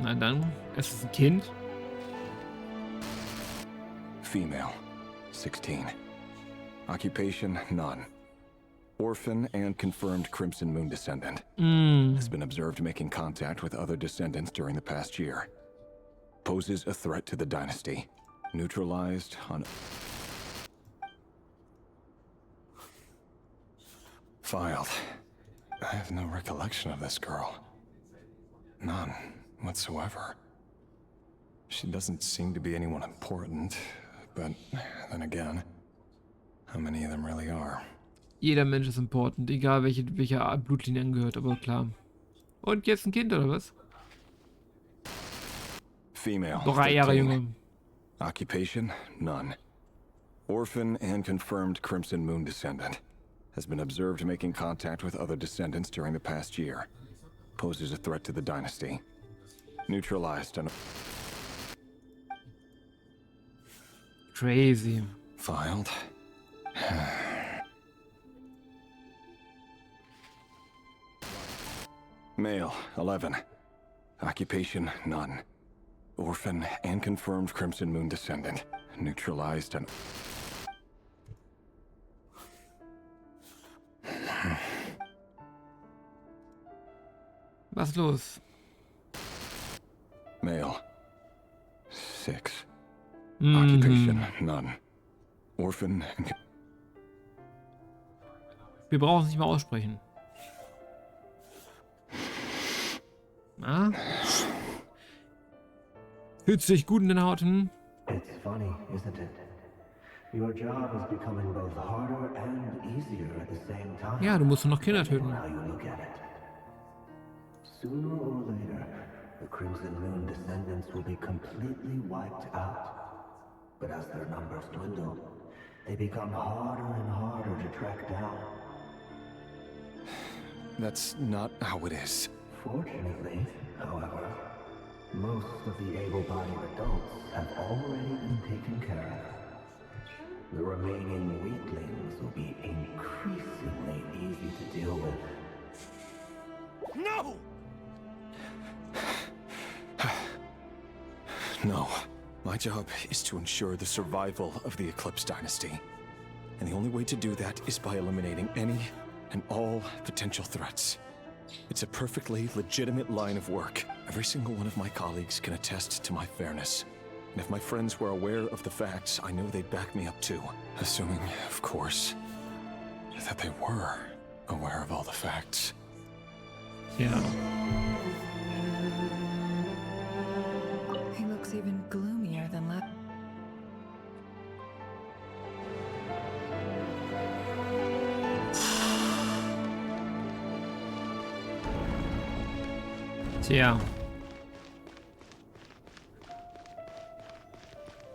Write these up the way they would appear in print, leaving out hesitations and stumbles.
Na dann, es ist ein Kind. Female, 16. Occupation, none. Orphan and confirmed Crimson Moon descendant. Has been observed making contact with other descendants during the past year. Poses a threat to the dynasty. Neutralized on... Filed. I have no recollection of this girl. None whatsoever. She doesn't seem to be anyone important, but then again, how many of them really are? Jeder Mensch ist important, egal welcher Blutlinie angehört, aber klar. Und jetzt ein Kind, oder was? Female, 3 Jahre 13. jünger. Occupation, none. Orphan and confirmed Crimson Moon descendant. Has been observed making contact with other descendants during the past year. Poses a threat to the dynasty. Neutralized on... Crazy. Filed. Male, 11. Occupation, none. Orphan and confirmed Crimson Moon descendant. Neutralized on... Was ist los? Male, 6. Occupation, none. Orphan and... Wir brauchen es nicht mal aussprechen. Na? Fühlst du dich gut in den Haut? Hm? It's funny, isn't it? Your job is becoming both harder and easier at the same time. Ja, du musst nur noch Kinder töten. How you look at it. Sooner or later, the Crimson Moon descendants will be completely wiped out. But as their numbers dwindle, they become harder and harder to track down. That's not how it is. Fortunately, however, most of the able-bodied adults have already been taken care of. The remaining weaklings will be increasingly easy to deal with. No! No. My job is to ensure the survival of the Eclipse Dynasty. And the only way to do that is by eliminating any and all potential threats. It's a perfectly legitimate line of work. Every single one of my colleagues can attest to my fairness. And if my friends were aware of the facts, I know they'd back me up too. Assuming, of course, that they were aware of all the facts. Ja. He looks even gloomier than last. Tja.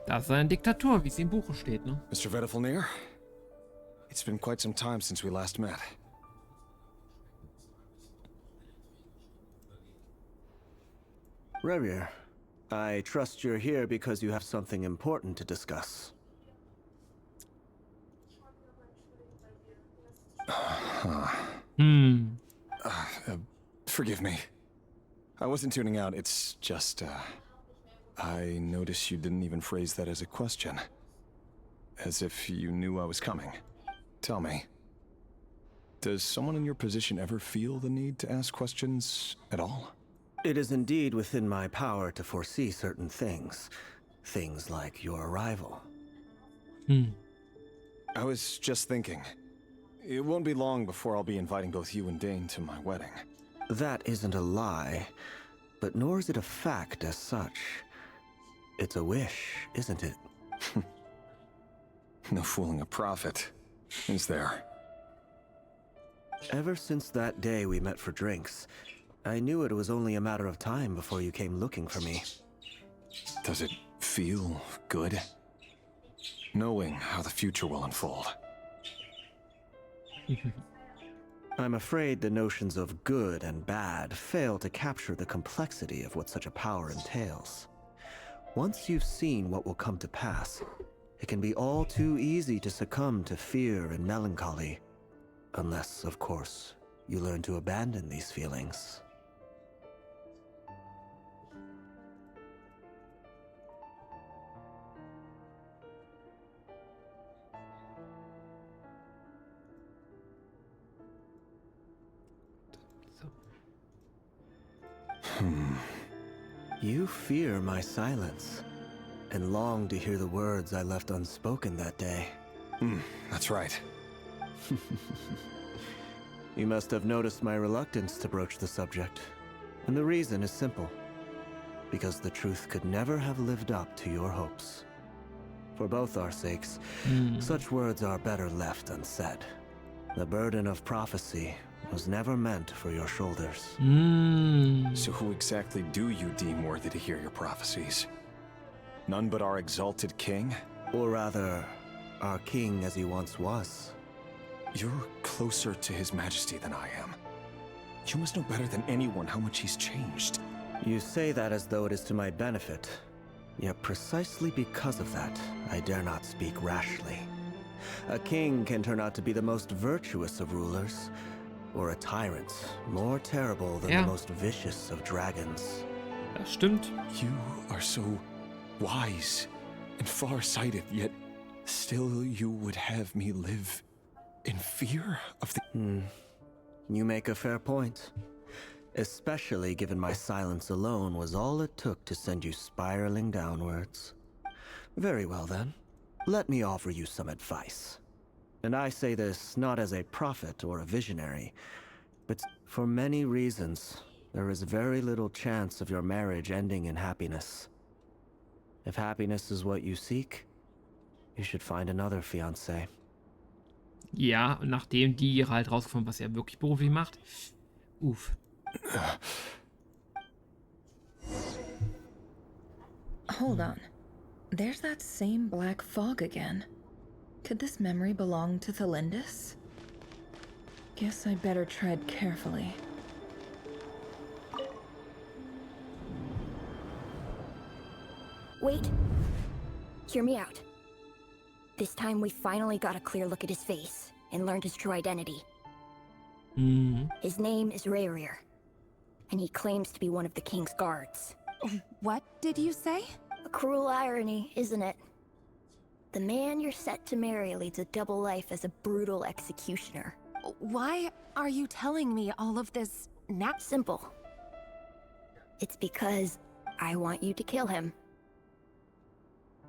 Das ist eine Diktatur, wie es im Buche steht, ne? Mr. Vedafilnir, it's been quite some time since we last met. Revier, I trust you're here because you have something important to discuss. Forgive me. I wasn't tuning out, it's just, I noticed you didn't even phrase that as a question. As if you knew I was coming. Tell me, does someone in your position ever feel the need to ask questions at all? It is indeed within my power to foresee certain things. Things like your arrival. I was just thinking. It won't be long before I'll be inviting both you and Dane to my wedding. That isn't a lie, but nor is it a fact as such. It's a wish, isn't it? No fooling a prophet, is there? Ever since that day we met for drinks, I knew it was only a matter of time before you came looking for me. Does it feel good? Knowing how the future will unfold. I'm afraid the notions of good and bad fail to capture the complexity of what such a power entails. Once you've seen what will come to pass, it can be all too easy to succumb to fear and melancholy. Unless, of course, you learn to abandon these feelings. You fear my silence, and long to hear the words I left unspoken that day. That's right. You must have noticed my reluctance to broach the subject. And the reason is simple. Because the truth could never have lived up to your hopes. For both our sakes, such words are better left unsaid. The burden of prophecy was never meant for your shoulders. So who exactly do you deem worthy to hear your prophecies? None but our exalted king? Or rather, our king as he once was. You're closer to his majesty than I am. You must know better than anyone how much he's changed. You say that as though it is to my benefit. Yet precisely because of that, I dare not speak rashly. A king can turn out to be the most virtuous of rulers, or a tyrant more terrible than the most vicious of dragons. Das stimmt. You are so wise and far-sighted, yet still you would have me live in fear of the... You make a fair point. Especially given my silence alone was all it took to send you spiraling downwards. Very well then. Let me offer you some advice. And I say this not as a prophet or a visionary, but for many reasons, there is very little chance of your marriage ending in happiness. If happiness is what you seek, you should find another fiancé. Ja, nachdem die halt rausgefunden, was er wirklich beruflich macht. Uff. Hold on. There's that same black fog again. Could this memory belong to Thelindis? Guess I better tread carefully. Wait. Hear me out. This time we finally got a clear look at his face and learned his true identity. His name is Rayrir, and he claims to be one of the king's guards. What did you say? A cruel irony, isn't it? The man you're set to marry leads a double life as a brutal executioner. Why are you telling me all of this now? Simple. It's because I want you to kill him.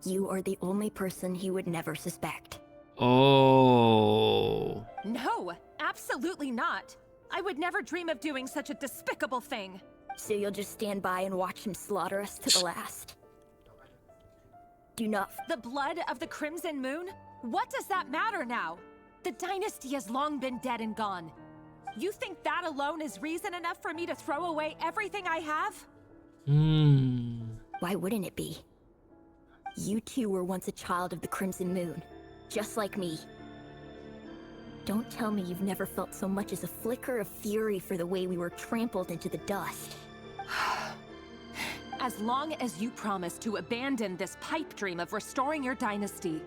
You are the only person he would never suspect. Oh. No, absolutely not. I would never dream of doing such a despicable thing. So you'll just stand by and watch him slaughter us to the last? Do not... The blood of the Crimson Moon? What does that matter now? The dynasty has long been dead and gone. You think that alone is reason enough for me to throw away everything I have? Why wouldn't it be? You two were once a child of the Crimson Moon, just like me. Don't tell me you've never felt so much as a flicker of fury for the way we were trampled into the dust. As long as you promise to abandon this pipe dream of restoring your dynasty,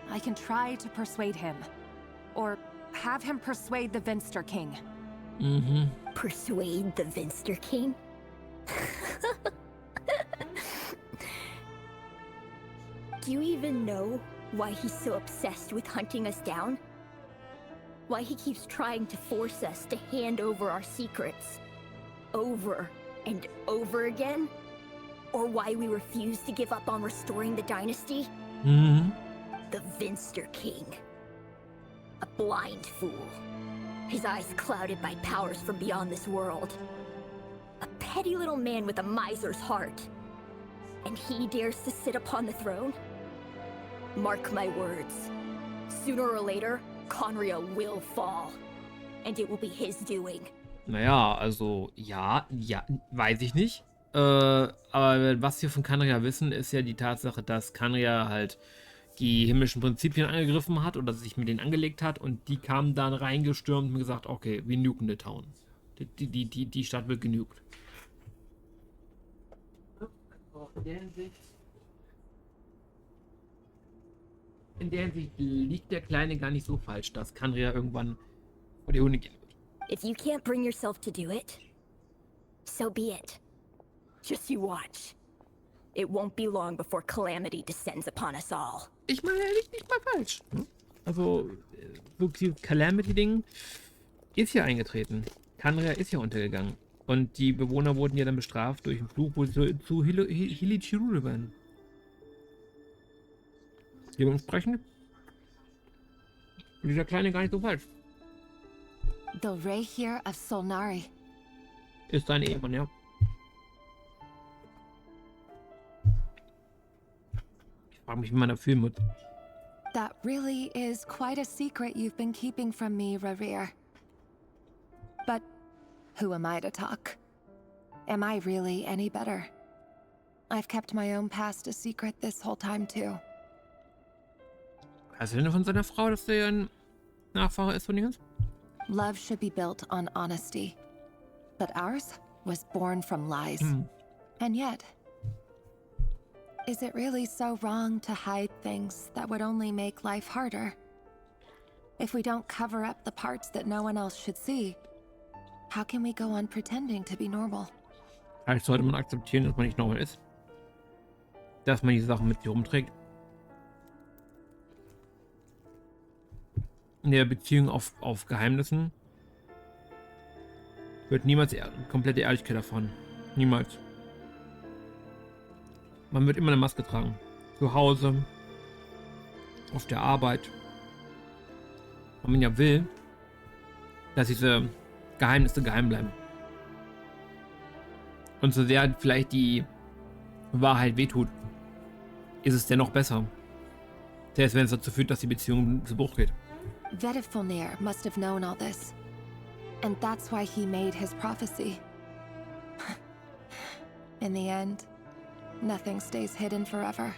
I can try to persuade him. Or have him persuade the Vinster King. Persuade the Vinster King? Do you even know why he's so obsessed with hunting us down? Why he keeps trying to force us to hand over our secrets over and over again? Or why we refuse to give up on restoring the dynasty? The Vinster King. A blind fool. His eyes clouded by powers from beyond this world. A petty little man with a miser's heart. And he dares to sit upon the throne? Mark my words. Sooner or later, Conria will fall. And it will be his doing. Naja, also, ja, weiß ich nicht. Aber was wir von Kanria wissen, ist ja die Tatsache, dass Kanria halt die himmlischen Prinzipien angegriffen hat oder sich mit denen angelegt hat und die kamen dann reingestürmt und gesagt, okay, wir nuken the town. Die Stadt wird genügt. In der Hinsicht liegt der Kleine gar nicht so falsch, dass Kanria irgendwann vor die Hunde gehen wird. If you can't bring yourself to do it, so be it. Just you watch. It won't be long before calamity descends upon us all. Ich meine, er liegt nicht mal falsch. Also, wirklich dieses Calamity-Ding ist ja eingetreten. Kanria ist ja untergegangen. Und die Bewohner wurden ja dann bestraft durch einen Fluch, wo sie zu Hilichirule werden. Dementsprechend ist dieser Kleine gar nicht so falsch. The Ray here of Solnari. Ist sein Ehemann, ja. Ich frage mich, wie man da fühlen wird. That really is quite a secret you've been keeping from me, Rerir. But who am I to talk? Am I really any better? I've kept my own past a secret this whole time too. Weißt du denn von seiner Frau, dass der ein Nachfahre ist von Dingens? Love should be built on honesty. But ours was born from lies. And yet, is it really so wrong to hide things that would only make life harder? If we don't cover up the parts that no one else should see, how can we go on pretending to be normal? Vielleicht sollte man akzeptieren, dass man nicht normal ist. Dass man die Sachen mit sich rumträgt. In der Beziehung auf Geheimnissen wird niemals komplette Ehrlichkeit erfahren. Niemals. Man wird immer eine Maske tragen. Zu Hause, auf der Arbeit. Weil man ja will, dass diese Geheimnisse geheim bleiben. Und so sehr vielleicht die Wahrheit wehtut, ist es dennoch besser. Selbst wenn es dazu führt, dass die Beziehung zu Bruch geht. Vedifulnir must have known all this. And that's why he made his prophecy. In the end, nothing stays hidden forever.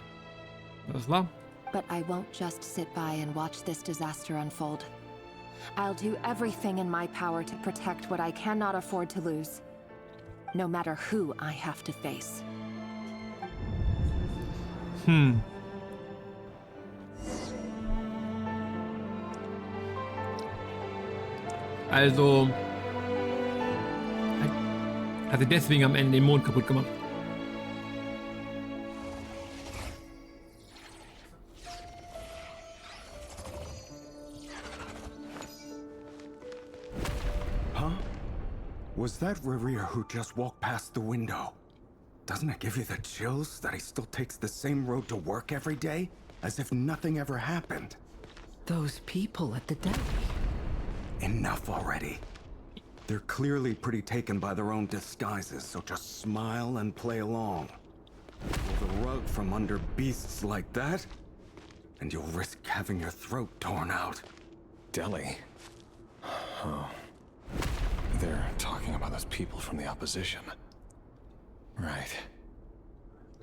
Das war. But I won't just sit by and watch this disaster unfold. I'll do everything in my power to protect what I cannot afford to lose. No matter who I have to face. Also hat sie deswegen am Ende den Mond kaputt gemacht. Huh? Was that Rerir who just walked past the window? Doesn't it give you the chills that he still takes the same road to work every day? As if nothing ever happened. Those people at the deli. Enough already. They're clearly pretty taken by their own disguises, so just smile and play along. Pull the rug from under beasts like that, and you'll risk having your throat torn out. Delhi? Oh. They're talking about those people from the opposition. Right.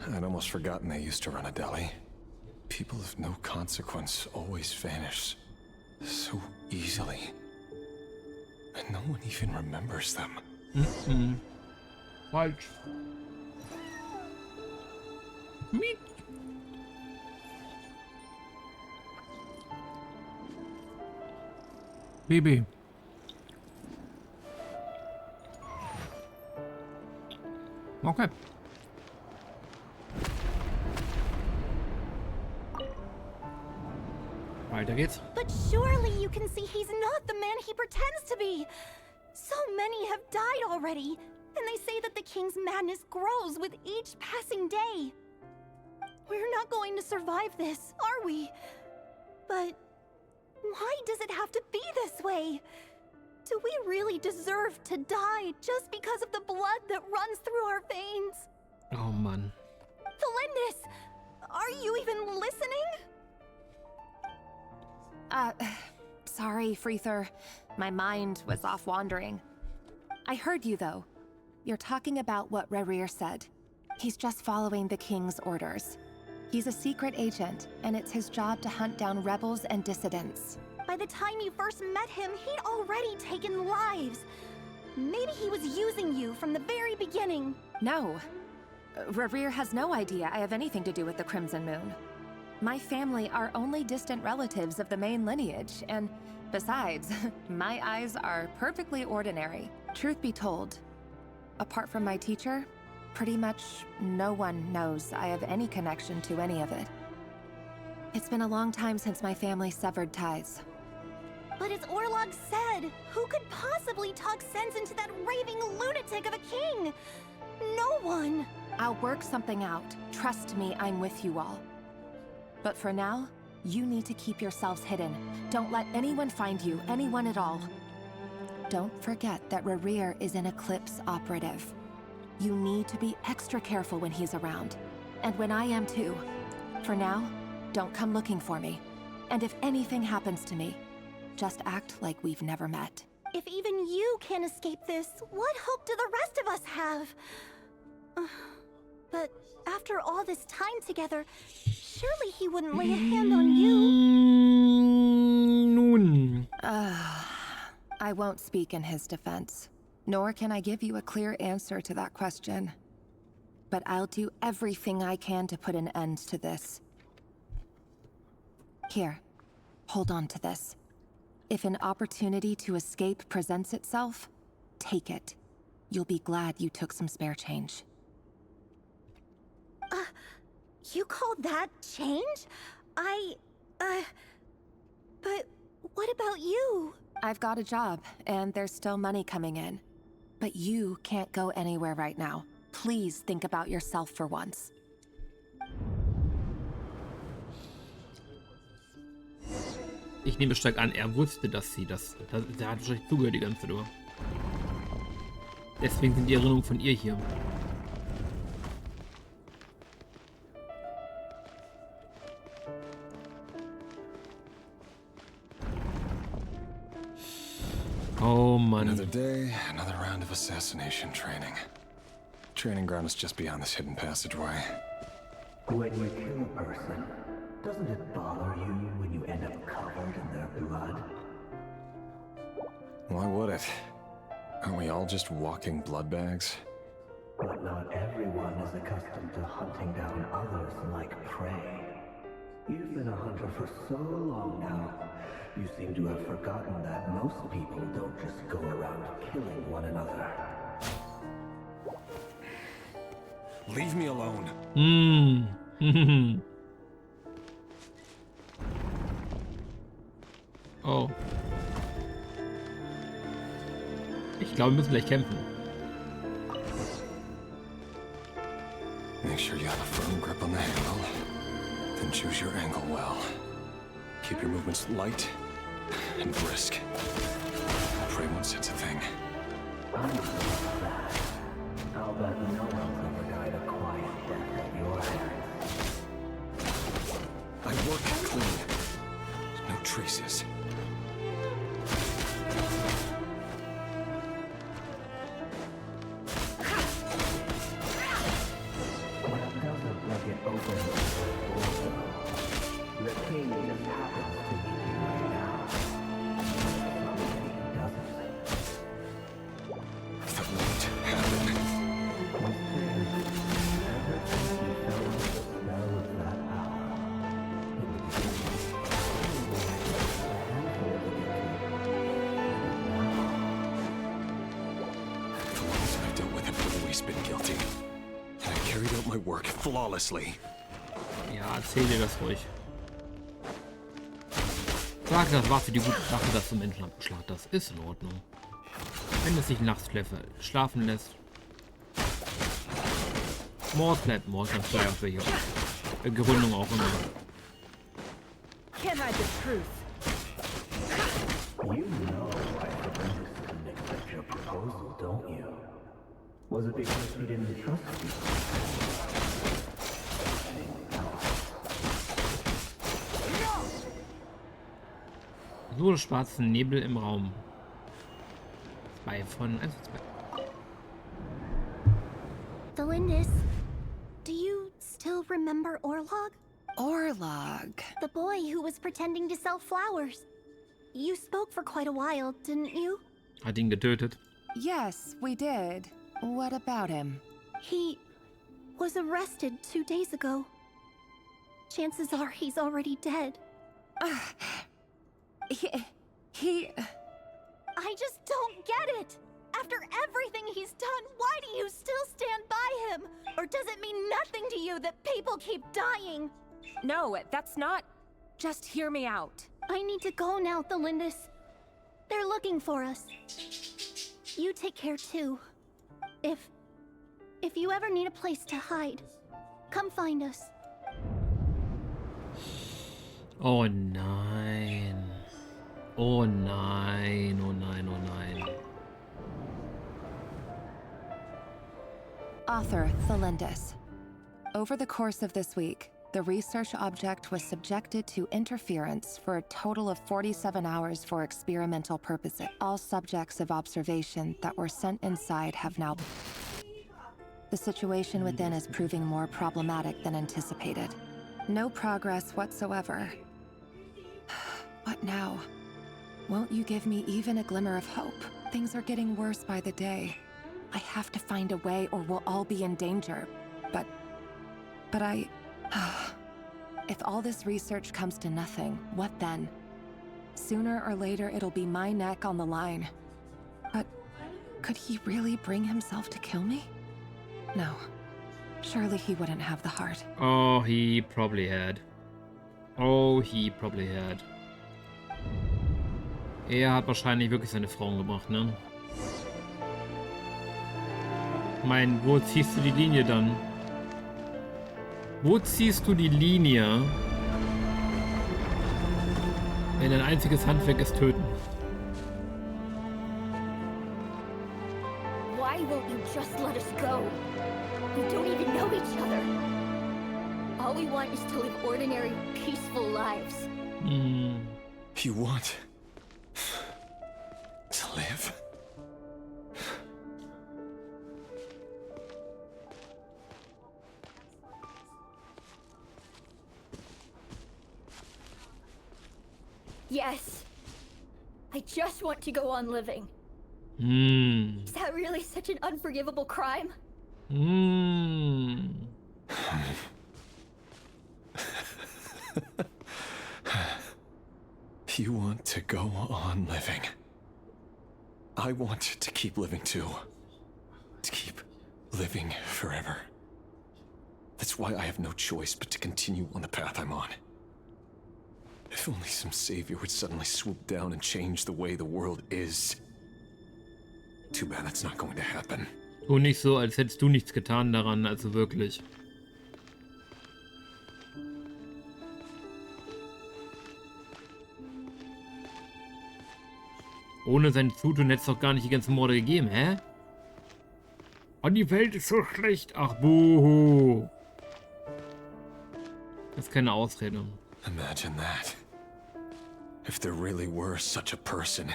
I'd almost forgotten they used to run a deli. People of no consequence always vanish so easily. And no one even remembers them. Falsch. Miet. Baby. Okay. Weiter geht's. But surely you can see he's not the man he pretends to be. So many have died already, and they say that the king's madness grows with each passing day. We're not going to survive this, are we? But why does it have to be this way? Do we really deserve to die just because of the blood that runs through our veins? Oh Mann. Felindis, are you even listening? Sorry, Freether. My mind was off wandering. I heard you, though. You're talking about what Rerir said. He's just following the king's orders. He's a secret agent, and it's his job to hunt down rebels and dissidents. By the time you first met him, he'd already taken lives. Maybe he was using you from the very beginning. No. Rerir has no idea I have anything to do with the Crimson Moon. My family are only distant relatives of the main lineage, and besides, my eyes are perfectly ordinary. Truth be told, apart from my teacher, pretty much no one knows I have any connection to any of it. It's been a long time since my family severed ties. But as Orlog said, who could possibly talk sense into that raving lunatic of a king? No one. I'll work something out. Trust me, I'm with you all. But for now, you need to keep yourselves hidden. Don't let anyone find you, anyone at all. Don't forget that Rerir is an Eclipse operative. You need to be extra careful when he's around. And when I am too. For now, don't come looking for me. And if anything happens to me, just act like we've never met. If even you can't escape this, what hope do the rest of us have? But after all this time together, surely he wouldn't lay a hand on you. Nun. I won't speak in his defense, nor can I give you a clear answer to that question. But I'll do everything I can to put an end to this. Here, hold on to this. If an opportunity to escape presents itself, take it. You'll be glad you took some spare change. You call that change? But what about you? I've got a job, and there's still money coming in. But you can't go anywhere right now. Please think about yourself for once. Ich nehme stark an, er wusste, dass sie das. Der hat wahrscheinlich zugehört die ganze Zeit über. Deswegen sind die Erinnerungen von ihr hier. Oh Mann. Another day, another round of assassination training. Training ground is just beyond this hidden passageway. When you kill a person, doesn't it bother you when you end up covered in their blood? Why would it? Aren't we all just walking blood bags? But not everyone is accustomed to hunting down others like prey. You've been a hunter for so long now, you seem to have forgotten that most people don't just go around killing one another. Leave me alone. Oh. Ich glaube, wir müssen gleich kämpfen. Make sure you have a firm grip on the handle. Then choose your angle well. Keep your movements light and brisk. Pray won't sense a thing. I'll bet no one's ever died a quiet death at your hands. I work clean. No traces. That doesn't make it open. The king just happens to be right now. Somebody doesn't. That won't happen. Ever since you fell into the spell of that power, in the beginning, a handful of the guilty. The ones I've dealt with have always been guilty. And I carried out my work flawlessly. Ja, erzähl dir das ruhig. Sag, das war für die gute Sache, dass du Menschen abgeschlachtet hast. Ist in Ordnung. Wenn es sich nachts schlafen lässt. Mord bleibt Mord, ganz gleich auf welche Gründung auch immer. Can't hide the truth. You know I prevented to accept your proposal, don't you? Was it because he didn't trust you? So schwarzen Nebel im Raum. 2 von 1 zu 2. Valindis, do you still remember Orlog? Orlog. The boy who was pretending to sell flowers. You spoke for quite a while, didn't you? Hat ihn getötet. Yes, we did. What about him? He was arrested 2 days ago. Chances are he's already dead. He... I just don't get it! After everything he's done, why do you still stand by him? Or does it mean nothing to you that people keep dying? No, that's not... Just hear me out. I need to go now, Thelindis. They're looking for us. You take care too. If you ever need a place to hide, come find us. Oh nein. Oh nein, oh nein, oh nein. Author Thelindis. Over the course of this week, the research object was subjected to interference for a total of 47 hours for experimental purposes. All subjects of observation that were sent inside have now... The situation within is proving more problematic than anticipated. No progress whatsoever. What now? Won't you give me even a glimmer of hope? Things are getting worse by the day. I have to find a way or we'll all be in danger. But I... If all this research comes to nothing, what then? Sooner or later, it'll be my neck on the line. But could he really bring himself to kill me? No. Surely he wouldn't have the heart. Oh, he probably had. Oh, he probably had. Er hat wahrscheinlich wirklich seine Frau umgebracht, ne? Mein, wo ziehst du die Linie dann? Wo ziehst du die Linie, wenn dein einziges Handwerk ist töten? Why won't you just let us go? We don't even know each other. All we want is to live ordinary, peaceful lives. You want to live? Yes. I just want to go on living. Is that really such an unforgivable crime? You want to go on living. I want to keep living too. To keep living forever. That's why I have no choice but to continue on the path I'm on. If only some savior would suddenly swoop down and change the way the world is. Too bad that's not going to happen. Tu nicht so, als hättest du nichts getan daran, also wirklich. Ohne sein Zutun hätte es doch gar nicht die ganzen Morde gegeben, hä? Oh, die Welt ist so schlecht. Ach, buhu. Das ist keine Ausrede. Imagine that. If there really were such a person,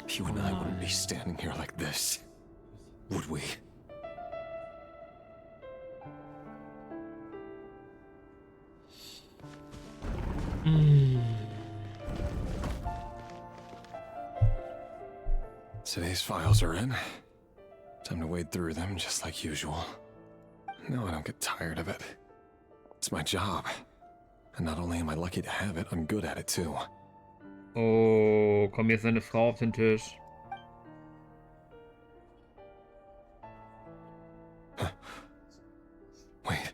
you and I wouldn't be standing here like this, would we? So these files are in. Time to wade through them just like usual. No, I don't get tired of it. It's my job. And not only am I lucky to have it, I'm good at it too. Oh, komm, jetzt eine Frau auf den Tisch. Wait.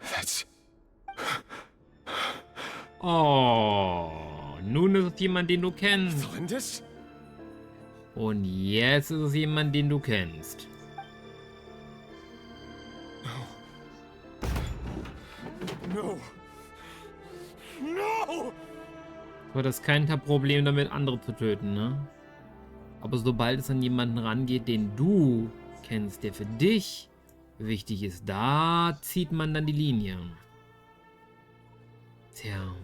That's... Oh, nun ist es jemand, den du kennst. Thelindis? Und jetzt ist es jemand, den du kennst. No. No! Du hattest kein Problem damit, andere zu töten, ne? Aber sobald es an jemanden rangeht, den du kennst, der für dich wichtig ist, da zieht man dann die Linie. Tja.